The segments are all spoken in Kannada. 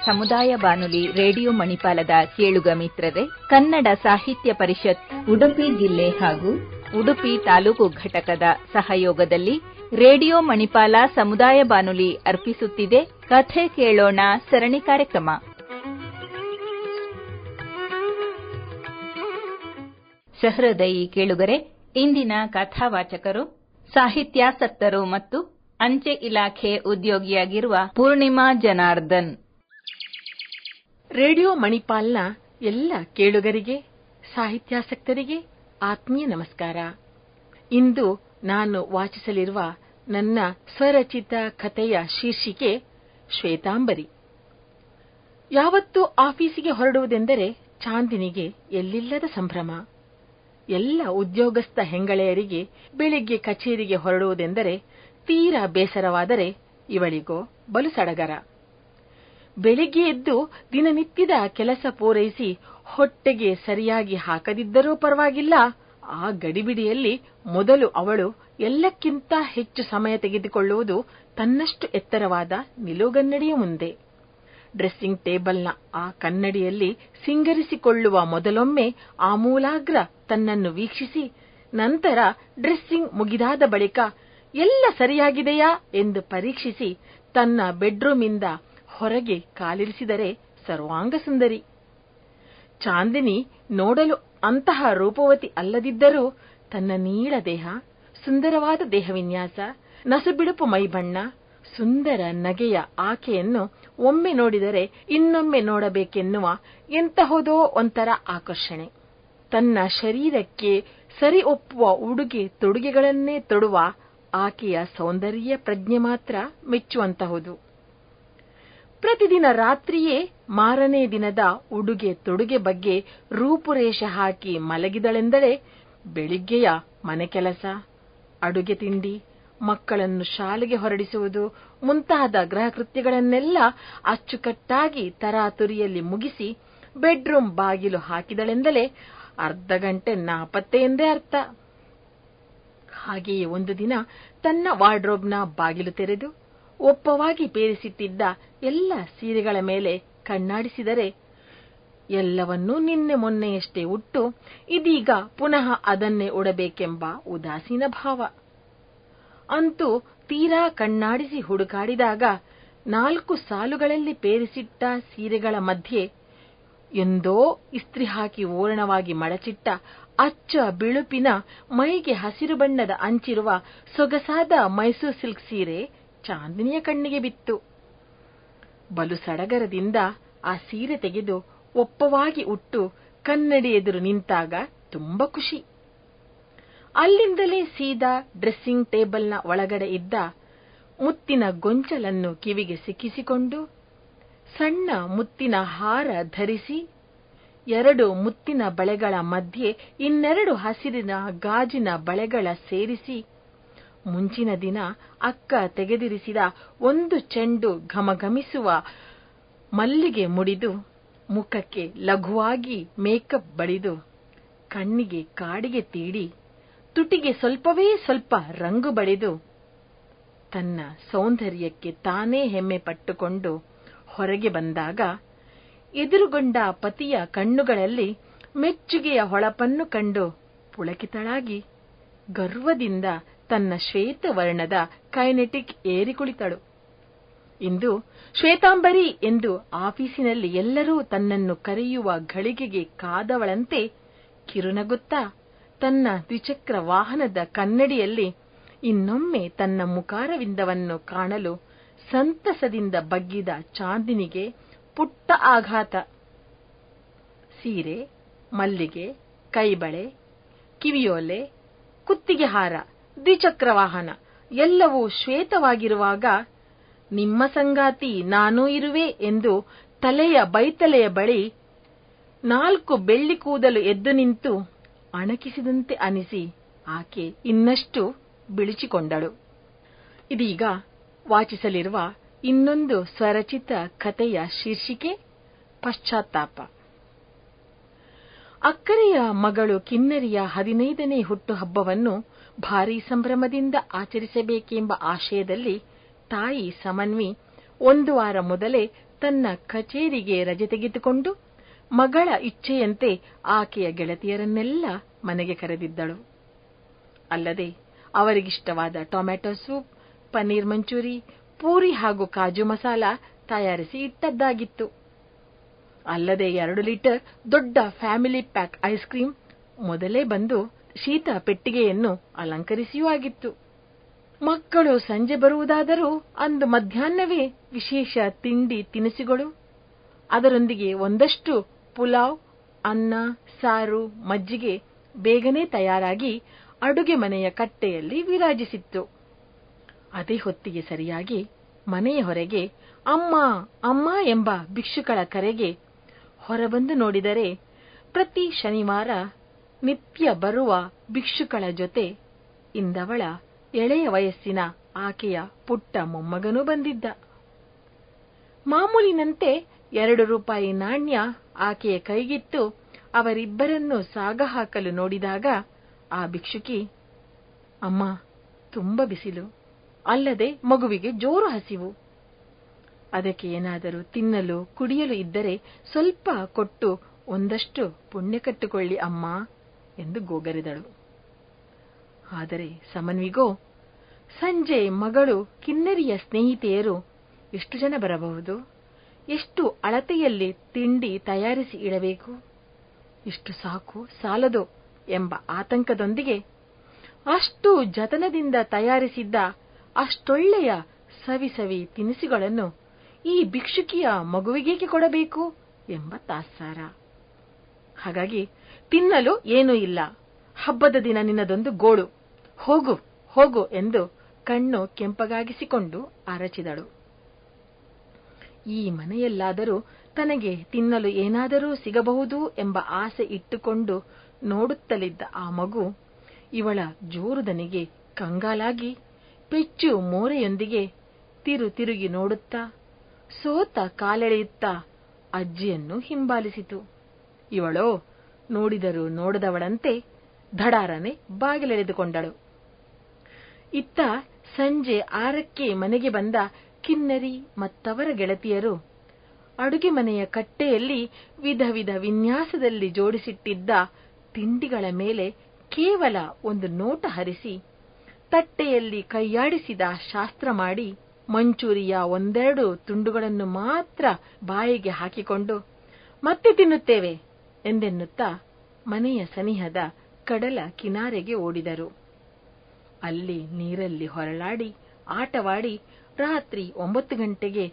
ಸಮುದಾಯ ಬಾನುಲಿ ರೇಡಿಯೋ ಮಣಿಪಾಲದ ಕೇಳುಗ ಮಿತ್ರರೇ, ಕನ್ನಡ ಸಾಹಿತ್ಯ ಪರಿಷತ್ ಉಡುಪಿ ಜಿಲ್ಲೆ ಹಾಗೂ ಉಡುಪಿ ತಾಲೂಕು ಘಟಕದ ಸಹಯೋಗದಲ್ಲಿ ರೇಡಿಯೋ ಮಣಿಪಾಲ ಸಮುದಾಯ ಬಾನುಲಿ ಅರ್ಪಿಸುತ್ತಿದೆ ಕಥೆ ಕೇಳೋಣ ಸರಣಿ ಕಾರ್ಯಕ್ರಮ. ಸಹೃದಯಿ ಕೇಳುಗರೆ, ಇಂದಿನ ಕಥಾವಾಚಕರು ಸಾಹಿತ್ಯಾಸಕ್ತರು ಮತ್ತು ಅಂಚೆ ಇಲಾಖೆ ಉದ್ಯೋಗಿಯಾಗಿರುವ ಪೂರ್ಣಿಮಾ ಜನಾರ್ದನ್. ರೇಡಿಯೋ ಮಣಿಪಾಲ್ನ ಎಲ್ಲ ಕೇಳುಗರಿಗೆ, ಸಾಹಿತ್ಯಾಸಕ್ತರಿಗೆ ಆತ್ಮೀಯ ನಮಸ್ಕಾರ. ಇಂದು ನಾನು ವಾಚಿಸಲಿರುವ ನನ್ನ ಸ್ವರಚಿತ ಕಥೆಯ ಶೀರ್ಷಿಕೆ ಶ್ವೇತಾಂಬರಿ. ಯಾವತ್ತೂ ಆಫೀಸಿಗೆ ಹೊರಡುವುದೆಂದರೆ ಚಾಂದಿನಿಗೆ ಎಲ್ಲಿಲ್ಲದ ಸಂಭ್ರಮ. ಎಲ್ಲ ಉದ್ಯೋಗಸ್ಥ ಹೆಂಗಳೆಯರಿಗೆ ಬೆಳಿಗ್ಗೆ ಕಚೇರಿಗೆ ಹೊರಡುವುದೆಂದರೆ ತೀರಾ ಬೇಸರವಾದರೆ ಇವಳಿಗೋ ಬಲು ಸಡಗರ. ಬೆಳಿಗ್ಗೆ ಎದ್ದು ದಿನನಿತ್ಯದ ಕೆಲಸ ಪೂರೈಸಿ ಹೊಟ್ಟೆಗೆ ಸರಿಯಾಗಿ ಹಾಕದಿದ್ದರೂ ಪರವಾಗಿಲ್ಲ, ಆ ಗಡಿಬಿಡಿಯಲ್ಲಿ ಮೊದಲು ಅವಳು ಎಲ್ಲಕ್ಕಿಂತ ಹೆಚ್ಚು ಸಮಯ ತೆಗೆದುಕೊಳ್ಳುವುದು ತನ್ನಷ್ಟು ಎತ್ತರವಾದ ನಿಲುಗನ್ನಡಿಯ ಮುಂದೆ. ಡ್ರೆಸ್ಸಿಂಗ್ ಟೇಬಲ್ನ ಆ ಕನ್ನಡಿಯಲ್ಲಿ ಸಿಂಗರಿಸಿಕೊಳ್ಳುವ ಮೊದಲೊಮ್ಮೆ ಆಮೂಲಾಗ್ರ ತನ್ನನ್ನು ವೀಕ್ಷಿಸಿ, ನಂತರ ಡ್ರೆಸ್ಸಿಂಗ್ ಮುಗಿದಾದ ಬಳಿಕ ಎಲ್ಲ ಸರಿಯಾಗಿದೆಯಾ ಎಂದು ಪರೀಕ್ಷಿಸಿ ತನ್ನ ಬೆಡ್ರೂಮಿಂದ ಹೊರಗೆ ಕಾಲಿರಿಸಿದರೆ ಸರ್ವಾಂಗ ಸುಂದರಿ. ಚಾಂದಿನಿ ನೋಡಲು ಅಂತಹ ರೂಪವತಿ ಅಲ್ಲದಿದ್ದರೂ ತನ್ನ ನೀಳ ದೇಹ, ಸುಂದರವಾದ ದೇಹವಿನ್ಯಾಸ, ನಸುಬಿಡುಪು ಮೈಬಣ್ಣ, ಸುಂದರ ನಗೆಯ ಆಕೆಯನ್ನು ಒಮ್ಮೆ ನೋಡಿದರೆ ಇನ್ನೊಮ್ಮೆ ನೋಡಬೇಕೆನ್ನುವ ಎಂತಹದೋ ಒಂಥರ ಆಕರ್ಷಣೆ. ತನ್ನ ಶರೀರಕ್ಕೆ ಸರಿ ಒಪ್ಪುವ ಉಡುಗೆ ತೊಡುಗೆಗಳನ್ನೇ ತೊಡುವ ಆಕೆಯ ಸೌಂದರ್ಯ ಪ್ರಜ್ಞೆ ಮಾತ್ರ ಮೆಚ್ಚುವಂತಹುದು. ಪ್ರತಿದಿನ ರಾತ್ರಿಯೇ ಮಾರನೇ ದಿನದ ಉಡುಗೆ ತೊಡುಗೆ ಬಗ್ಗೆ ರೂಪುರೇಷೆ ಹಾಕಿ ಮಲಗಿದಳೆಂದರೆ ಬೆಳಿಗ್ಗೆಯ ಮನೆ ಕೆಲಸ, ಅಡುಗೆ ತಿಂಡಿ, ಮಕ್ಕಳನ್ನು ಶಾಲೆಗೆ ಹೊರಡಿಸುವುದು ಮುಂತಾದ ಗೃಹ ಕೃತ್ಯಗಳನ್ನೆಲ್ಲ ಅಚ್ಚುಕಟ್ಟಾಗಿ ತರಾತುರಿಯಲ್ಲಿ ಮುಗಿಸಿ ಬೆಡ್ರೂಮ್ ಬಾಗಿಲು ಹಾಕಿದಳೆಂದಲೇ ಅರ್ಧ ಗಂಟೆ ನಾಪತ್ತೆ ಎಂದೇ ಅರ್ಥ. ಹಾಗೆಯೇ ಒಂದು ದಿನ ತನ್ನ ವಾರ್ಡ್ರೋಬ್ನ ಬಾಗಿಲು ತೆರೆದು ಒಪ್ಪವಾಗಿ ಪೇರಿಸಿಟ್ಟಿದ್ದ ಎಲ್ಲ ಸೀರೆಗಳ ಮೇಲೆ ಕಣ್ಣಾಡಿಸಿದರೆ ಎಲ್ಲವನ್ನೂ ನಿನ್ನೆ ಮೊನ್ನೆಯಷ್ಟೇ ಉಟ್ಟು ಇದೀಗ ಪುನಃ ಅದನ್ನೇ ಉಡಬೇಕೆಂಬ ಉದಾಸೀನ ಭಾವ. ಅಂತೂ ತೀರಾ ಕಣ್ಣಾಡಿಸಿ ಹುಡುಕಾಡಿದಾಗ 4 ಸಾಲುಗಳಲ್ಲಿ ಪೇರಿಸಿಟ್ಟ ಸೀರೆಗಳ ಮಧ್ಯೆ ಎಂದೋ ಇಸ್ತ್ರಿ ಹಾಕಿ ಓರಣವಾಗಿ ಮಡಚಿಟ್ಟ ಅಚ್ಚ ಬಿಳುಪಿನ ಮೈಗೆ ಹಸಿರು ಬಣ್ಣದ ಅಂಚಿರುವ ಸೊಗಸಾದ ಮೈಸೂರು ಸಿಲ್ಕ್ ಸೀರೆ ಚಾಂದಿನಿಯ ಕಣ್ಣಿಗೆ ಬಿತ್ತು. ಬಲು ಸಡಗರದಿಂದ ಆ ಸೀರೆ ತೆಗೆದು ಒಪ್ಪವಾಗಿ ಉಟ್ಟು ಕನ್ನಡಿ ಎದುರು ನಿಂತಾಗ ತುಂಬಾ ಖುಷಿ. ಅಲ್ಲಿಂದಲೇ ಸೀದಾ ಡ್ರೆಸ್ಸಿಂಗ್ ಟೇಬಲ್ನ ಒಳಗಡೆ ಇದ್ದ ಮುತ್ತಿನ ಗೊಂಚಲನ್ನು ಕಿವಿಗೆ ಸಿಕ್ಕಿಸಿಕೊಂಡು, ಸಣ್ಣ ಮುತ್ತಿನ ಹಾರ ಧರಿಸಿ, 2 ಮುತ್ತಿನ ಬಳೆಗಳ ಮಧ್ಯೆ 2 ಹಸಿರಿನ ಗಾಜಿನ ಬಳೆಗಳ ಸೇರಿಸಿ, ಮುಂಚಿನ ದಿನ ಅಕ್ಕ ತೆಗೆದಿರಿಸಿದ 1 ಚೆಂಡು ಘಮಘಮಿಸುವ ಮಲ್ಲಿಗೆ ಮುಡಿದು, ಮುಖಕ್ಕೆ ಲಘುವಾಗಿ ಮೇಕಪ್ ಬಳಿದು, ಕಣ್ಣಿಗೆ ಕಾಡಿಗೆ ತೀಡಿ, ತುಟಿಗೆ ಸ್ವಲ್ಪವೇ ಸ್ವಲ್ಪ ರಂಗು ಬಳಿದು, ತನ್ನ ಸೌಂದರ್ಯಕ್ಕೆ ತಾನೇ ಹೆಮ್ಮೆ ಪಟ್ಟುಕೊಂಡು ಹೊರಗೆ ಬಂದಾಗ ಎದುರುಗೊಂಡ ಪತಿಯ ಕಣ್ಣುಗಳಲ್ಲಿ ಮೆಚ್ಚುಗೆಯ ಹೊಳಪನ್ನು ಕಂಡು ಪುಳಕಿತಳಾಗಿ ಗರ್ವದಿಂದ ತನ್ನ ಶ್ವೇತವರ್ಣದ ಕೈನೆಟಿಕ್ ಏರಿ ಕುಳಿತಳು. ಇಂದು ಶ್ವೇತಾಂಬರಿ ಎಂದು ಆಫೀಸಿನಲ್ಲಿ ಎಲ್ಲರೂ ತನ್ನನ್ನು ಕರೆಯುವ ಘಳಿಗೆಗೆ ಕಾದವಳಂತೆ ಕಿರುನಗುತ್ತಾ ತನ್ನ ದ್ವಿಚಕ್ರ ವಾಹನದ ಕನ್ನಡಿಯಲ್ಲಿ ಇನ್ನೊಮ್ಮೆ ತನ್ನ ಮುಖಾರವಿಂದವನ್ನು ಕಾಣಲು ಸಂತಸದಿಂದ ಬಗ್ಗಿದ ಚಾಂದಿನಿಗೆ ಪುಟ್ಟ ಆಘಾತ. ಸೀರೆ, ಮಲ್ಲಿಗೆ, ಕೈಬಳೆ, ಕಿವಿಯೋಲೆ, ಕುತ್ತಿಗೆ ಹಾರ, ದ್ವಿಚಕ್ರ ವಾಹನ ಎಲ್ಲವೂ ಶ್ವೇತವಾಗಿರುವಾಗ ನಿಮ್ಮ ಸಂಗಾತಿ ನಾನೂ ಇರುವೆ ಎಂದು ತಲೆಯ ಬೈತಲೆಯ ಬಳಿ 4 ಬೆಳ್ಳಿ ಕೂದಲು ಎದ್ದು ನಿಂತು ಅಣಕಿಸಿದಂತೆ ಅನಿಸಿ ಆಕೆ ಇನ್ನಷ್ಟು ಬಿಳಿಚಿಕೊಂಡಳು. ಇದೀಗ ವಾಚಿಸಲಿರುವ ಇನ್ನೊಂದು ಸ್ವರಚಿತ ಕಥೆಯ ಶೀರ್ಷಿಕೆ ಪಶ್ಚಾತ್ತಾಪ. ಅಕ್ಕರೆಯ ಮಗಳು ಕಿನ್ನರಿಯ 15ನೇ ಹುಟ್ಟುಹಬ್ಬವನ್ನು ಭಾರೀ ಸಂಭ್ರಮದಿಂದ ಆಚರಿಸಬೇಕೆಂಬ ಆಶಯದಲ್ಲಿ ತಾಯಿ ಸಮನ್ವಿ 1 ವಾರ ಮೊದಲೇ ತನ್ನ ಕಚೇರಿಗೆ ರಜೆ ತೆಗೆದುಕೊಂಡು ಮಗಳ ಇಚ್ಛೆಯಂತೆ ಆಕೆಯ ಗೆಳತಿಯರನ್ನೆಲ್ಲ ಮನೆಗೆ ಕರೆದಿದ್ದಳು. ಅಲ್ಲದೆ ಅವರಿಗಿಷ್ಟವಾದ ಟೊಮ್ಯಾಟೊ ಸೂಪ್, ಪನ್ನೀರ್ ಮಂಚೂರಿ, ಪೂರಿ ಹಾಗೂ ಕಾಜು ಮಸಾಲ ತಯಾರಿಸಿ ಇಟ್ಟದ್ದಾಗಿತ್ತು. ಅಲ್ಲದೆ 2 ಲೀಟರ್ ದೊಡ್ಡ ಫ್ಯಾಮಿಲಿ ಪ್ಯಾಕ್ ಐಸ್ ಕ್ರೀಂ ಮೊದಲೇ ಬಂದು ಶೀತ ಪೆಟ್ಟಿಗೆಯನ್ನು ಅಲಂಕರಿಸಿಯೂ ಆಗಿತ್ತು. ಮಕ್ಕಳು ಸಂಜೆ ಬರುವುದಾದರೂ ಅಂದು ಮಧ್ಯಾಹ್ನವೇ ವಿಶೇಷ ತಿಂಡಿ ತಿನಿಸುಗಳು, ಅದರೊಂದಿಗೆ ಒಂದಷ್ಟು ಪುಲಾವ್, ಅನ್ನ, ಸಾರು, ಮಜ್ಜಿಗೆ ಬೇಗನೆ ತಯಾರಾಗಿ ಅಡುಗೆ ಮನೆಯ ಕಟ್ಟೆಯಲ್ಲಿ ವಿರಾಜಿಸಿತ್ತು. ಅದೇ ಹೊತ್ತಿಗೆ ಸರಿಯಾಗಿ ಮನೆಯ ಹೊರಗೆ ಅಮ್ಮ ಅಮ್ಮ ಎಂಬ ಭಿಕ್ಷುಕಳ ಕರೆಗೆ ಹೊರಬಂದು ನೋಡಿದರೆ ಪ್ರತಿ ಶನಿವಾರ ನಿತ್ಯ ಬರುವ ಭಿಕ್ಷುಕಳ ಜೊತೆ ಇಂದವಳ ಎಳೆಯ ವಯಸ್ಸಿನ ಆಕೆಯ ಪುಟ್ಟ ಮೊಮ್ಮಗನೂ ಬಂದಿದ್ದ. ಮಾಮೂಲಿನಂತೆ 2 ರೂಪಾಯಿ ನಾಣ್ಯ ಆಕೆಯ ಕೈಗಿತ್ತು ಅವರಿಬ್ಬರನ್ನು ಸಾಗಹಾಕಲು ನೋಡಿದಾಗ ಆ ಭಿಕ್ಷುಕಿ, ಅಮ್ಮ, ತುಂಬ ಬಿಸಿಲು, ಅಲ್ಲದೆ ಮಗುವಿಗೆ ಜೋರು ಹಸಿವು, ಅದಕ್ಕೆ ಏನಾದರೂ ತಿನ್ನಲು ಕುಡಿಯಲು ಇದ್ದರೆ ಸ್ವಲ್ಪ ಕೊಟ್ಟು ಒಂದಷ್ಟು ಪುಣ್ಯ ಕಟ್ಟಿಕೊಳ್ಳಿ ಅಮ್ಮ ಎಂದು ಗೋಗರೆದಳು. ಆದರೆ ಸಮನ್ವಿಗೋ, ಸಂಜೆ ಮಗಳು ಕಿನ್ನರಿಯ ಸ್ನೇಹಿತೆಯರು ಎಷ್ಟು ಜನ ಬರಬಹುದು, ಎಷ್ಟು ಅಳತೆಯಲ್ಲಿ ತಿಂಡಿ ತಯಾರಿಸಿ ಇಡಬೇಕು, ಇಷ್ಟು ಸಾಕು ಸಾಲದೋ ಎಂಬ ಆತಂಕದೊಂದಿಗೆ ಅಷ್ಟು ಜತನದಿಂದ ತಯಾರಿಸಿದ್ದ ಅಷ್ಟೊಳ್ಳೆಯ ಸವಿ ತಿನಿಸುಗಳನ್ನು ಈ ಭಿಕ್ಷುಕಿಯ ಮಗುವಿಗೇಕೆ ಕೊಡಬೇಕು ಎಂಬ ತಾತ್ಸಾರ. ಹಾಗಾಗಿ ತಿನ್ನಲು ಏನೂ ಇಲ್ಲ, ಹಬ್ಬದ ದಿನ ನಿನ್ನದೊಂದು ಗೋಳು, ಹೋಗು ಹೋಗು ಎಂದು ಕಣ್ಣು ಕೆಂಪಗಾಗಿಸಿಕೊಂಡು ಅರಚಿದಳು. ಈ ಮನೆಯಲ್ಲಾದರೂ ತನಗೆ ತಿನ್ನಲು ಏನಾದರೂ ಸಿಗಬಹುದು ಎಂಬ ಆಸೆ ಇಟ್ಟುಕೊಂಡು ನೋಡುತ್ತಲಿದ್ದ ಆ ಮಗು ಇವಳ ಜೋರುದನಿಗೆ ಕಂಗಾಲಾಗಿ ಪೆಚ್ಚು ಮೋರೆಯೊಂದಿಗೆ ತಿರುಗಿ ನೋಡುತ್ತಾ ಸೋತ ಕಾಲೆಳೆಯುತ್ತಾ ಅಜ್ಜಿಯನ್ನು ಹಿಂಬಾಲಿಸಿತು. ಇವಳೋ ನೋಡಿದರೂ ನೋಡದವಳಂತೆ ಧಡಾರನೆ ಬಾಗಿಲೆಳೆದುಕೊಂಡಳು. ಇತ್ತ ಸಂಜೆ 6ಕ್ಕೆ ಮನೆಗೆ ಬಂದ ಕಿನ್ನರಿ ಮತ್ತವರ ಗೆಳತಿಯರು ಅಡುಗೆ ಮನೆಯ ಕಟ್ಟೆಯಲ್ಲಿ ವಿಧ ವಿನ್ಯಾಸದಲ್ಲಿ ಜೋಡಿಸಿಟ್ಟಿದ್ದ ತಿಂಡಿಗಳ ಮೇಲೆ ಕೇವಲ ಒಂದು ನೋಟ ಹರಿಸಿ ತಟ್ಟೆಯಲ್ಲಿ ಕೈಯಾಡಿಸಿದ ಶಾಸ್ತ್ರ ಮಾಡಿ ಮಂಚೂರಿಯ 1-2 ತುಂಡುಗಳನ್ನು ಮಾತ್ರ ಬಾಯಿಗೆ ಹಾಕಿಕೊಂಡು ಮತ್ತೆ ತಿನ್ನುತ್ತೇವೆ ಎಂದೆನ್ನುತ್ತಾ ಮನೆಯ ಸನಿಹದ ಕಡಲ ಕಿನಾರೆಗೆ ಓಡಿದರು. ಅಲ್ಲಿ ನೀರಲ್ಲಿ ಹೊರಳಾಡಿ ಆಟವಾಡಿ ರಾತ್ರಿ 9 ಗಂಟೆಗೆ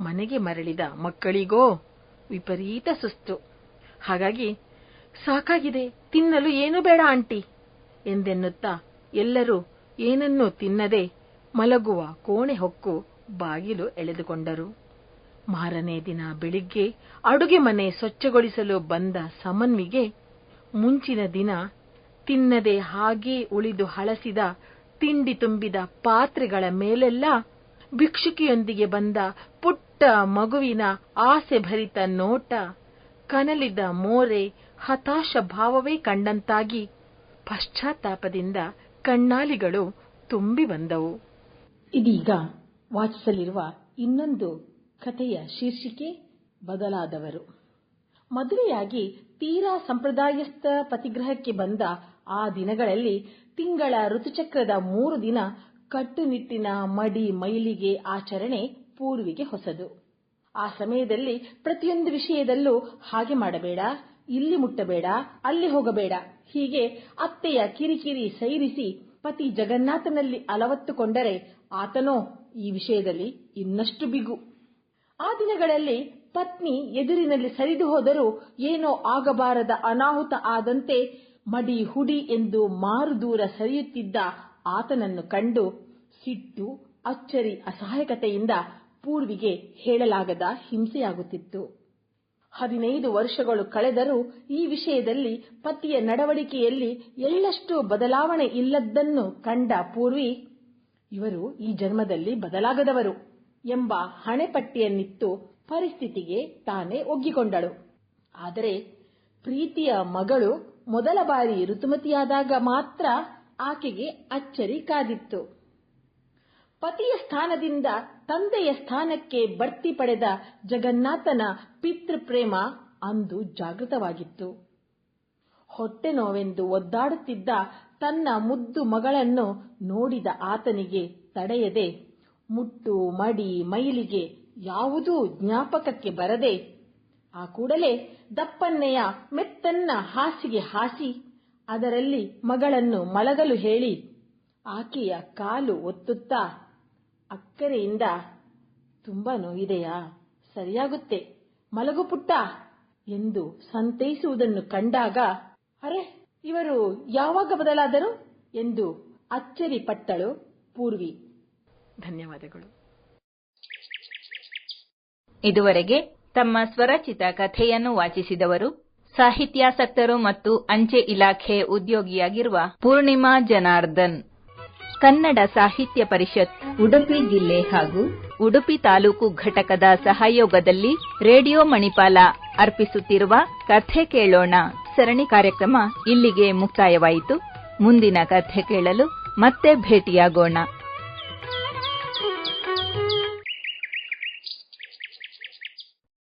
ಮನೆಗೆ ಮರಳಿದ ಮಕ್ಕಳಿಗೋ ವಿಪರೀತ ಸುಸ್ತು. ಹಾಗಾಗಿ ಸಾಕಾಗಿದೆ, ತಿನ್ನಲು ಏನೂ ಬೇಡ ಆಂಟಿ ಎಂದೆನ್ನುತ್ತಾ ಎಲ್ಲರೂ ಏನನ್ನೂ ತಿನ್ನದೆ ಮಲಗುವ ಕೋಣೆ ಹೊಕ್ಕು ಬಾಗಿಲು ಎಳೆದುಕೊಂಡರು. ಮಾರನೇ ದಿನ ಬೆಳಿಗ್ಗೆ ಅಡುಗೆ ಮನೆ ಸ್ವಚ್ಛಗೊಳಿಸಲು ಬಂದ ಸಮನ್ವಿಗೆ ಮುಂಚಿನ ದಿನ ತಿನ್ನದೆ ಹಾಗೇ ಉಳಿದು ಹಳಸಿದ ತಿಂಡಿ ತುಂಬಿದ ಪಾತ್ರೆಗಳ ಮೇಲೆಲ್ಲ ಭಿಕ್ಷುಕಿಯೊಂದಿಗೆ ಬಂದ ಪುಟ್ಟ ಮಗುವಿನ ಆಸೆ ಭರಿತ ನೋಟ, ಕನಲಿದ ಮೋರೆ, ಹತಾಶ ಭಾವವೇ ಕಂಡಂತಾಗಿ ಪಶ್ಚಾತ್ತಾಪದಿಂದ ಕಣ್ಣಾಲಿಗಳು ತುಂಬಿ ಬಂದವು. ಇದೀಗ ವಾಚಿಸಲಿರುವ ಇನ್ನೊಂದು ಕಥೆಯ ಶೀರ್ಷಿಕೆ ಬದಲಾದವರು. ಮದುವೆಯಾಗಿ ತೀರಾ ಸಂಪ್ರದಾಯಸ್ಥ ಪತಿಗ್ರಹಕ್ಕೆ ಬಂದ ಆ ದಿನಗಳಲ್ಲಿ ತಿಂಗಳ ಋತುಚಕ್ರದ 3 ದಿನ ಕಟ್ಟುನಿಟ್ಟಿನ ಮಡಿ ಮೈಲಿಗೆ ಆಚರಣೆ ಪೂರ್ವಿಗೆ ಹೊಸದು. ಆ ಸಮಯದಲ್ಲಿ ಪ್ರತಿಯೊಂದು ವಿಷಯದಲ್ಲೂ ಹಾಗೆ ಮಾಡಬೇಡ, ಇಲ್ಲಿ ಮುಟ್ಟಬೇಡ, ಅಲ್ಲಿ ಹೋಗಬೇಡ, ಹೀಗೆ ಅತ್ತೆಯ ಕಿರಿಕಿರಿ ಸೈರಿಸಿ ಪತಿ ಜಗನ್ನಾಥನಲ್ಲಿ ಅಲವತ್ತುಕೊಂಡರೆ ಆತನೋ ಈ ವಿಷಯದಲ್ಲಿ ಇನ್ನಷ್ಟು ಬಿಗು. ಆ ದಿನಗಳಲ್ಲಿ ಪತ್ನಿ ಎದುರಿನಲ್ಲಿ ಸರಿದು ಹೋದರೂ ಏನೋ ಆಗಬಾರದ ಅನಾಹುತ ಆದಂತೆ ಮಡಿ ಹುಡಿ ಎಂದು ಮಾರು ದೂರ ಸರಿಯುತ್ತಿದ್ದ ಆತನನ್ನು ಕಂಡು ಸಿಟ್ಟು, ಅಚ್ಚರಿ, ಅಸಹಾಯಕತೆಯಿಂದ ಪೂರ್ವಿಗೆ ಹೇಳಲಾಗದ ಹಿಂಸೆಯಾಗುತ್ತಿತ್ತು. 15 ವರ್ಷಗಳು ಕಳೆದರೂ ಈ ವಿಷಯದಲ್ಲಿ ಪತಿಯ ನಡವಳಿಕೆಯಲ್ಲಿ ಎಳ್ಳಷ್ಟು ಬದಲಾವಣೆ ಇಲ್ಲದ್ದನ್ನು ಕಂಡ ಪೂರ್ವಿ, ಇವರು ಈ ಜನ್ಮದಲ್ಲಿ ಬದಲಾಗದವರು ಎಂಬ ಹಣೆಪಟ್ಟಿಯನ್ನಿತ್ತು ಪರಿಸ್ಥಿತಿಗೆ ತಾನೇ ಒಗ್ಗಿಕೊಂಡಳು. ಆದರೆ ಪ್ರೀತಿಯ ಮಗಳು ಮೊದಲ ಬಾರಿ ಋತುಮತಿಯಾದಾಗ ಮಾತ್ರ ಆಕೆಗೆ ಅಚ್ಚರಿ ಕಾದಿತ್ತು. ಪತಿಯ ಸ್ಥಾನದಿಂದ ತಂದೆಯ ಸ್ಥಾನಕ್ಕೆ ಬಡ್ತಿ ಪಡೆದ ಜಗನ್ನಾಥನ ಪಿತೃಪ್ರೇಮ ಅಂದು ಜಾಗೃತವಾಗಿತ್ತು. ಹೊಟ್ಟೆ ನೋವೆಂದು ಒದ್ದಾಡುತ್ತಿದ್ದ ತನ್ನ ಮುದ್ದು ಮಗಳನ್ನು ನೋಡಿದ ಆತನಿಗೆ ತಡೆಯದೆ ಮುಟ್ಟು ಮಡಿ ಮೈಲಿಗೆ ಯಾವುದೂ ಜ್ಞಾಪಕಕ್ಕೆ ಬರದೆ ಆ ಕೂಡಲೇ ದಪ್ಪನ್ನೆಯ ಮೆತ್ತನ್ನ ಹಾಸಿಗೆ ಹಾಸಿ ಅದರಲ್ಲಿ ಮಗಳನ್ನು ಮಲಗಲು ಹೇಳಿ ಆಕೆಯ ಕಾಲು ಒತ್ತುತ್ತಾ ಅಕ್ಕರೆಯಿಂದ, ತುಂಬಾ ನೋವಿದೆಯಾ, ಸರಿಯಾಗುತ್ತೆ, ಮಲಗು ಪುಟ್ಟ ಎಂದು ಸಂತೈಸುವುದನ್ನು ಕಂಡಾಗ, ಅರೆ ಇವರು ಯಾವಾಗ ಬದಲಾದರು ಎಂದು ಅಚ್ಚರಿಪಟ್ಟಳು ಪೂರ್ವಿ. ಧನ್ಯವಾದಗಳು. ಇದುವರೆಗೆ ತಮ್ಮ ಸ್ವರಚಿತ ಕಥೆಯನ್ನು ವಾಚಿಸಿದವರು ಸಾಹಿತ್ಯಾಸಕ್ತರು ಮತ್ತು ಅಂಚೆ ಇಲಾಖೆ ಉದ್ಯೋಗಿಯಾಗಿರುವ ಪೂರ್ಣಿಮಾ ಜನಾರ್ದನ್. ಕನ್ನಡ ಸಾಹಿತ್ಯ ಪರಿಷತ್ ಉಡುಪಿ ಜಿಲ್ಲೆ ಹಾಗೂ ಉಡುಪಿ ತಾಲೂಕು ಘಟಕದ ಸಹಯೋಗದಲ್ಲಿ ರೇಡಿಯೋ ಮಣಿಪಾಲ ಅರ್ಪಿಸುತ್ತಿರುವ ಕಥೆ ಕೇಳೋಣ ಸರಣಿ ಕಾರ್ಯಕ್ರಮ ಇಲ್ಲಿಗೆ ಮುಕ್ತಾಯವಾಯಿತು. ಮುಂದಿನ ಕಥೆ ಕೇಳಲು ಮತ್ತೆ ಭೇಟಿಯಾಗೋಣ.